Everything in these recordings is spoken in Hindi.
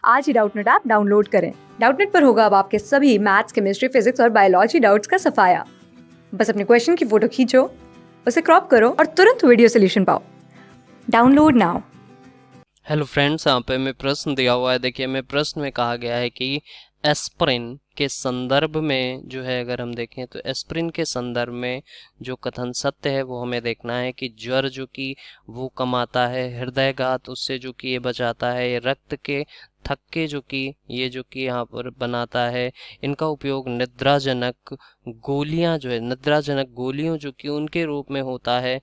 आज ही डाउटनेट ऐप डाउनलोड करें। डाउटनेट पर होगा अब आपके सभी मैथ्स, केमिस्ट्री, फिजिक्स और बायोलॉजी डाउट्स का सफाया। बस अपने क्वेश्चन की फोटो खींचो, उसे क्रॉप करो और तुरंत वीडियो सोल्यूशन पाओ। Download now. हेलो फ्रेंड्स, यहाँ पे मैं प्रश्न दिया हुआ है। देखिए, मैं प्रश्न में कहा गया है कि एस्प्रिन के संदर्भ में जो है, अगर हम देखें तो एस्प्रिन के संदर्भ में जो कथन सत्य है वो हमें देखना है कि ज्वर जो कि वो कमाता है, हृदयघात उससे जो कि ये बचाता है, ये रक्त के थक्के जो कि ये जो कि यहाँ पर बनाता है, इनका उपयोग निद्राजनक गोलियां जो है, निद्राजनक गोलियों जो कि उनके रूप में होता है।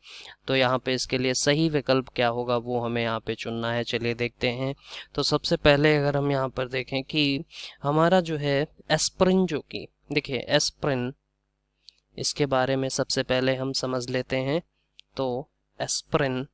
तो यहाँ पे इसके लिए सही विकल्प क्या होगा वो हमें यहाँ पे चुनना है। चलिए देखते हैं। तो सबसे पहले अगर हम यहाँ पर देखें कि हमारा जो है एस्प्रिन जो कि, देखिए एस्प्रिन, इसके बारे में सबसे पहले हम समझ लेते हैं। तो एस्प्रिन,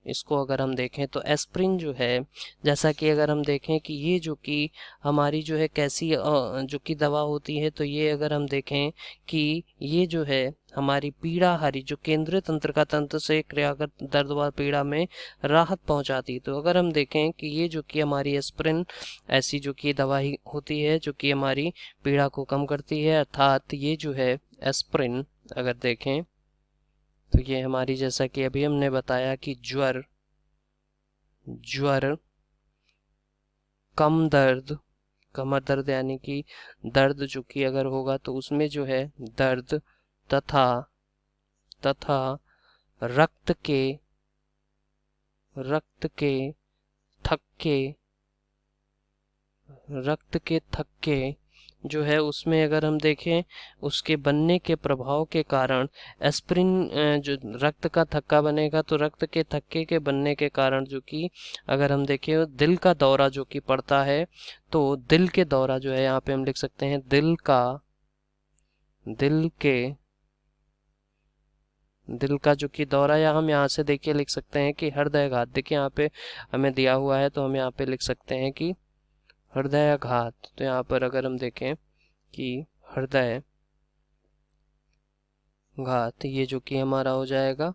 इसको अगर हम देखें तो एस्प्रिन जो है, जैसा कि अगर हम देखें कि ये जो कि हमारी जो है कैसी जो कि दवा होती है, तो ये अगर हम देखें कि ये जो है हमारी पीड़ाहारी जो केंद्रीय तंत्र का तंत्र से क्रिया कर दर्द व पीड़ा में राहत पहुंचाती है। तो अगर हम देखें कि ये जो कि हमारी एस्प्रिन ऐसी जो कि दवा ही होती है जो कि हमारी पीड़ा को कम करती है, अर्थात ये जो है एस्प्रिन अगर देखें तो ये हमारी, जैसा कि अभी हमने बताया कि ज्वर, ज्वर, कम दर्द, कमर दर्द यानी कि दर्द जो कि अगर होगा तो उसमें जो है दर्द तथा तथा रक्त के रक्त के थक्के, रक्त के थक्के जो है उसमें अगर हम देखें उसके बनने के प्रभाव के कारण एस्प्रिन, जो रक्त का थक्का बनेगा तो रक्त के थक्के के बनने के कारण जो कि अगर हम देखें दिल का दौरा जो कि पड़ता है, तो दिल के दौरा जो है यहाँ पे हम लिख सकते हैं दिल का जो कि दौरा, या हम यहाँ से देखिए लिख सकते हैं कि हृदयघात। देखिए यहाँ पे हमें दिया हुआ है तो हम यहाँ पे लिख सकते हैं कि हृदयाघात। तो यहाँ पर अगर हम देखें कि हृदय घात, ये जो कि हमारा हो जाएगा।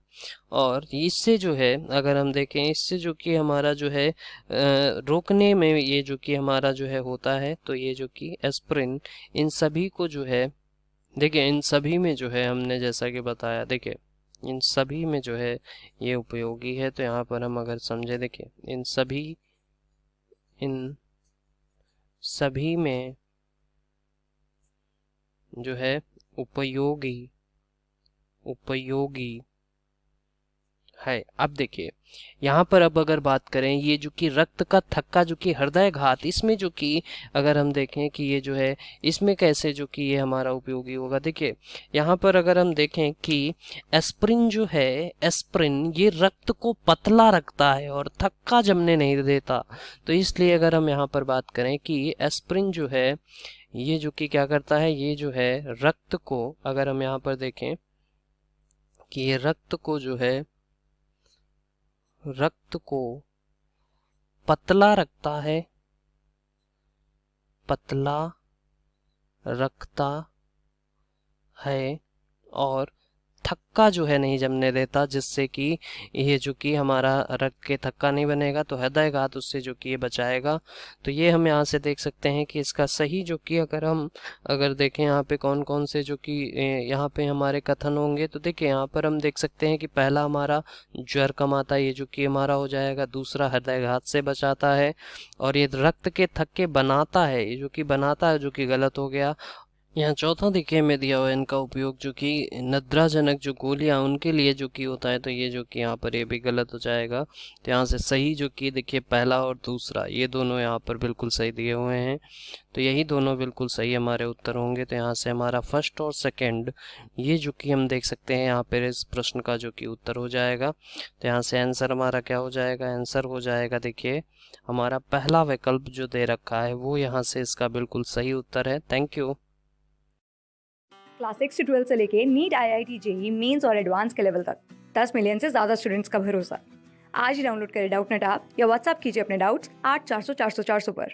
और इससे जो है अगर हम देखें, इससे जो कि हमारा जो है रोकने में ये जो कि हमारा जो है होता है, तो ये जो कि एस्प्रिन, इन सभी को जो है, देखिए इन सभी में जो है हमने जैसा कि बताया, देखिए इन सभी में जो है ये उपयोगी है। तो यहाँ पर हम अगर समझे, देखिए इन सभी में जो है उपयोगी उपयोगी है। अब देखिए यहाँ पर अब अगर बात करें, ये जो कि रक्त का थक्का जो कि हृदयघात, इसमें जो कि अगर हम देखें कि ये जो है इसमें कैसे जो कि ये हमारा उपयोगी होगा। देखिए यहाँ पर अगर हम देखें कि एस्प्रिन जो है, एस्प्रिन ये रक्त को पतला रखता है और थक्का जमने नहीं देता। तो इसलिए अगर हम यहाँ पर बात करें कि एस्प्रिन जो है ये जो कि क्या करता है, ये जो है रक्त को, अगर हम यहाँ पर देखें कि ये रक्त को जो है, रक्त को पतला रखता है, पतला रखता है और थक्का जो है नहीं जमने देता, जिससे कि ये जो कि हमारा रक्त के थक्का नहीं बनेगा तो हृदयघात उससे जो कि ये बचाएगा। तो ये हम यहाँ से देख सकते हैं कि इसका सही जो कि अगर देखें यहाँ पे कौन कौन से जो कि यहाँ पे हमारे कथन होंगे, तो देखिए यहाँ पर हम देख सकते हैं कि पहला हमारा ज्वर कमाता है, ये जो कि हमारा हो जाएगा। दूसरा हृदयघात से बचाता है, और ये रक्त के थक्के बनाता है, ये जो कि बनाता है जो कि गलत हो गया। यहाँ चौथा देखिए में दिया हुआ है, इनका उपयोग जो कि निद्राजनक जो गोलियां उनके लिए जो कि होता है, तो ये जो कि यहाँ पर ये भी गलत हो जाएगा। तो यहाँ से सही जो कि देखिए पहला और दूसरा ये दोनों यहाँ पर बिल्कुल सही दिए हुए हैं। तो यही दोनों बिल्कुल सही हमारे उत्तर होंगे। तो यहाँ से हमारा फर्स्ट और सेकंड ये जो कि हम देख सकते हैं यहाँ पर इस प्रश्न का जो कि उत्तर हो जाएगा। तो यहाँ से आंसर हमारा क्या हो जाएगा, आंसर हो जाएगा देखिए हमारा पहला विकल्प जो दे रखा है वो यहाँ से इसका बिल्कुल सही उत्तर है। Thank you. क्लास 6 से 12 से लेके नीट, IIT, जेई मेंस और एडवांस के लेवल तक 10 मिलियन से ज्यादा स्टूडेंट्स का भरोसा। आज ही डाउनलोड करें डाउटनेट ऐप या व्हाट्सएप कीजिए अपने डाउट्स 8400 400 400 पर।